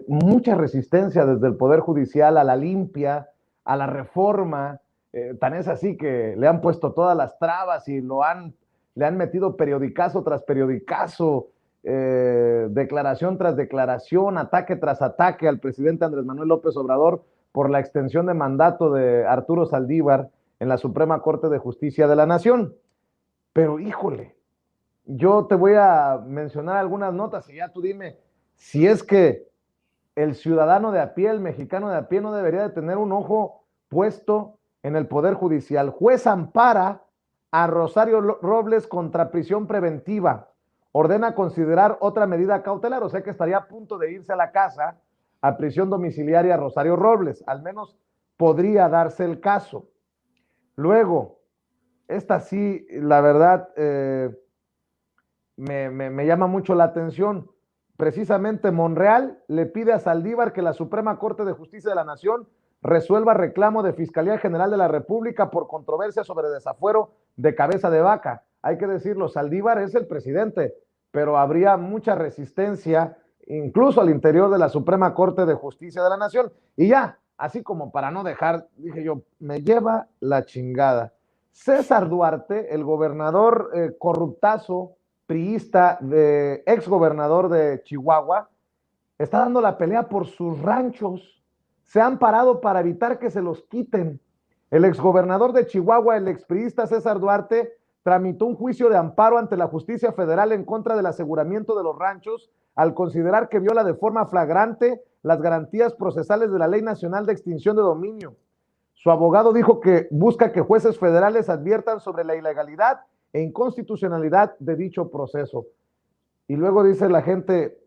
mucha resistencia desde el Poder Judicial a la limpia, a la reforma. Tan es así que le han puesto todas las trabas y le han metido periodicazo tras periodicazo, declaración tras declaración, ataque tras ataque al presidente Andrés Manuel López Obrador por la extensión de mandato de Arturo Saldívar en la Suprema Corte de Justicia de la Nación. Pero híjole, yo te voy a mencionar algunas notas y ya tú dime si es que el ciudadano de a pie, el mexicano de a pie, no debería de tener un ojo puesto en el Poder Judicial. Juez ampara a Rosario Robles contra prisión preventiva. Ordena considerar otra medida cautelar, o sea que estaría a punto de irse a la casa a prisión domiciliaria Rosario Robles. Al menos podría darse el caso. Luego, esta sí, la verdad, me llama mucho la atención. Precisamente Monreal le pide a Saldívar que la Suprema Corte de Justicia de la Nación resuelva reclamo de Fiscalía General de la República por controversia sobre desafuero de Cabeza de Vaca. Hay que decirlo, Saldívar es el presidente, pero habría mucha resistencia incluso al interior de la Suprema Corte de Justicia de la Nación. Y ya, así como para no dejar, dije yo, me lleva la chingada. César Duarte, el gobernador corruptazo, priista, ex gobernador de Chihuahua, está dando la pelea por sus ranchos. Se han parado para evitar que se los quiten. El exgobernador de Chihuahua, el expriista César Duarte, tramitó un juicio de amparo ante la justicia federal en contra del aseguramiento de los ranchos al considerar que viola de forma flagrante las garantías procesales de la Ley Nacional de Extinción de Dominio. Su abogado dijo que busca que jueces federales adviertan sobre la ilegalidad e inconstitucionalidad de dicho proceso. Y luego dice la gente,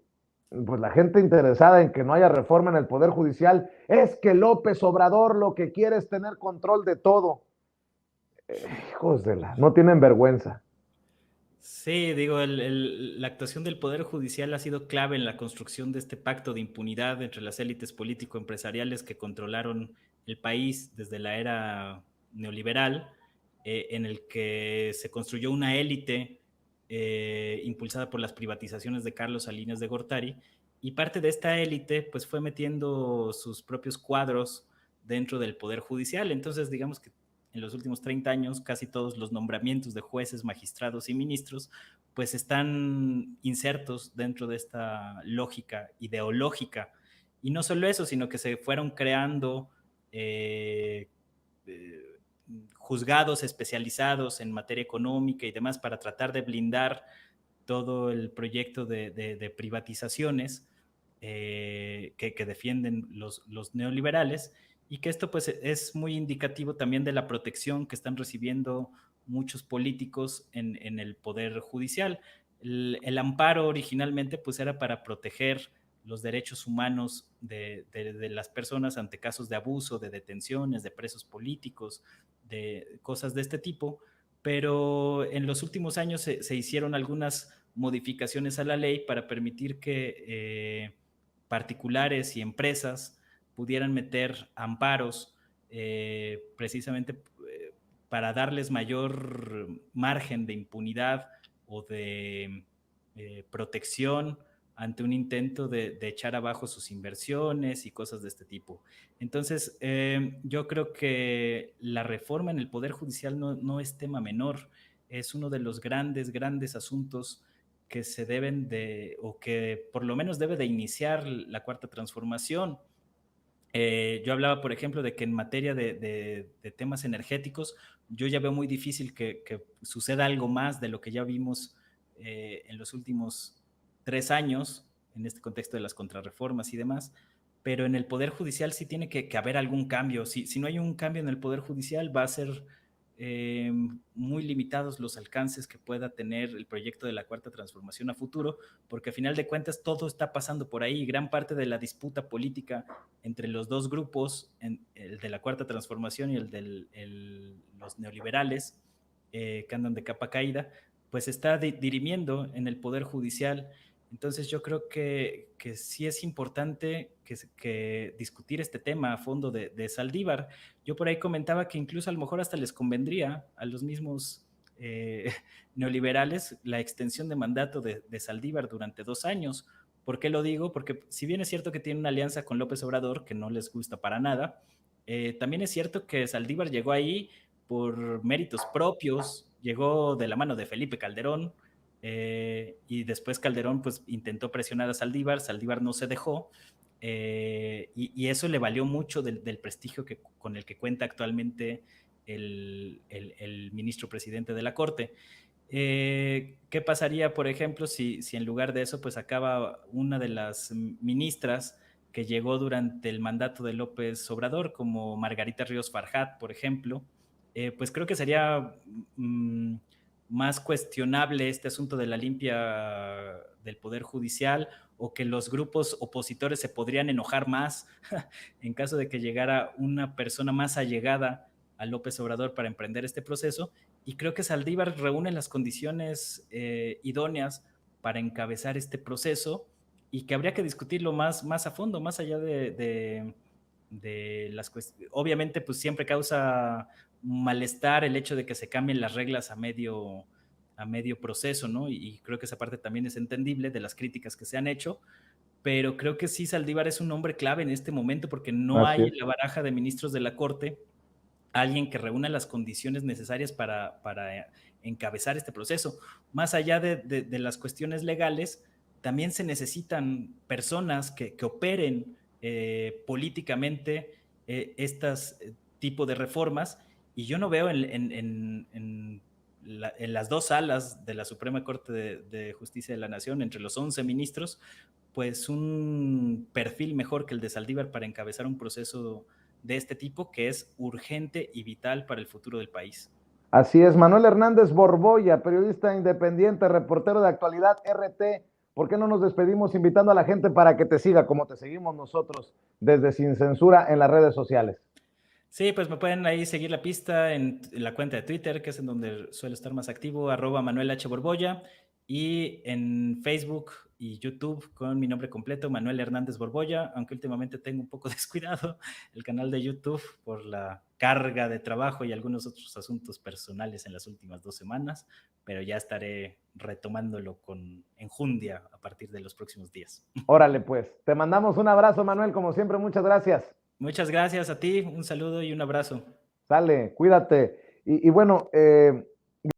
pues la gente interesada en que no haya reforma en el Poder Judicial, es que López Obrador lo que quiere es tener control de todo. Hijos de la, no tienen vergüenza. Sí, digo, la actuación del Poder Judicial ha sido clave en la construcción de este pacto de impunidad entre las élites político-empresariales que controlaron el país desde la era neoliberal, en el que se construyó una élite impulsada por las privatizaciones de Carlos Salinas de Gortari, y parte de esta élite pues fue metiendo sus propios cuadros dentro del Poder Judicial. Entonces, digamos que en los últimos 30 años, casi todos los nombramientos de jueces, magistrados y ministros, pues están insertos dentro de esta lógica ideológica. Y no solo eso, sino que se fueron creando juzgados especializados en materia económica y demás para tratar de blindar todo el proyecto de privatizaciones que defienden los neoliberales, y que esto pues es muy indicativo también de la protección que están recibiendo muchos políticos en el Poder Judicial. El amparo originalmente pues era para proteger los derechos humanos de las personas ante casos de abuso, de detenciones, de presos políticos, de cosas de este tipo, pero en los últimos años se hicieron algunas modificaciones a la ley para permitir que particulares y empresas pudieran meter amparos precisamente para darles mayor margen de impunidad o de protección ante un intento de echar abajo sus inversiones y cosas de este tipo. Entonces, yo creo que la reforma en el Poder Judicial no es tema menor, es uno de los grandes, grandes asuntos que se deben de, o que por lo menos debe de iniciar la Cuarta Transformación. Yo hablaba, por ejemplo, de que en materia de temas energéticos, yo ya veo muy difícil que suceda algo más de lo que ya vimos en los últimos 3 años, en este contexto de las contrarreformas y demás, pero en el Poder Judicial sí tiene que haber algún cambio. Si no hay un cambio en el Poder Judicial, va a ser muy limitados los alcances que pueda tener el proyecto de la Cuarta Transformación a futuro, porque a final de cuentas todo está pasando por ahí. Gran parte de la disputa política entre los dos grupos, el de la Cuarta Transformación y el de los neoliberales, que andan de capa caída, pues está dirimiendo en el Poder Judicial. Entonces yo creo que sí es importante que discutir este tema a fondo de Saldívar. Yo por ahí comentaba que incluso a lo mejor hasta les convendría a los mismos neoliberales la extensión de mandato de Saldívar durante 2 años, ¿Por qué lo digo? Porque si bien es cierto que tiene una alianza con López Obrador, que no les gusta para nada, también es cierto que Saldívar llegó ahí por méritos propios, llegó de la mano de Felipe Calderón, y después Calderón pues intentó presionar a Saldívar, Saldívar no se dejó, y eso le valió mucho del prestigio con el que cuenta actualmente el ministro presidente de la Corte. ¿Qué pasaría, por ejemplo, si en lugar de eso, pues acaba una de las ministras que llegó durante el mandato de López Obrador, como Margarita Ríos Farjat, por ejemplo? Pues creo que sería más cuestionable este asunto de la limpia del Poder Judicial, o que los grupos opositores se podrían enojar más en caso de que llegara una persona más allegada a López Obrador para emprender este proceso. Y creo que Saldívar reúne las condiciones idóneas para encabezar este proceso, y que habría que discutirlo más a fondo, más allá de las cuestiones. Obviamente, pues siempre causa malestar el hecho de que se cambien las reglas a medio proceso, ¿no? Y creo que esa parte también es entendible de las críticas que se han hecho, pero creo que sí, Saldívar es un hombre clave en este momento, porque no Así hay es. en la baraja de ministros de la Corte alguien que reúna las condiciones necesarias para encabezar este proceso. Más allá de las cuestiones legales, también se necesitan personas que operen políticamente estas tipo de reformas, y yo no veo en las dos salas de la Suprema Corte de Justicia de la Nación, entre los 11 ministros, pues un perfil mejor que el de Saldívar para encabezar un proceso de este tipo, que es urgente y vital para el futuro del país. Así es, Manuel Hernández Borboya, periodista independiente, reportero de Actualidad RT. ¿Por qué no nos despedimos invitando a la gente para que te siga como te seguimos nosotros desde Sin Censura en las redes sociales? Sí, pues me pueden ahí seguir la pista en la cuenta de Twitter, que es en donde suelo estar más activo, @ManuelH Borboya, y en Facebook y YouTube con mi nombre completo, Manuel Hernández Borboya, aunque últimamente tengo un poco descuidado el canal de YouTube por la carga de trabajo y algunos otros asuntos personales en las últimas 2 semanas, pero ya estaré retomándolo con enjundia a partir de los próximos días. Órale, pues, te mandamos un abrazo, Manuel, como siempre, muchas gracias. Muchas gracias a ti, un saludo y un abrazo. Sale, cuídate. Y bueno,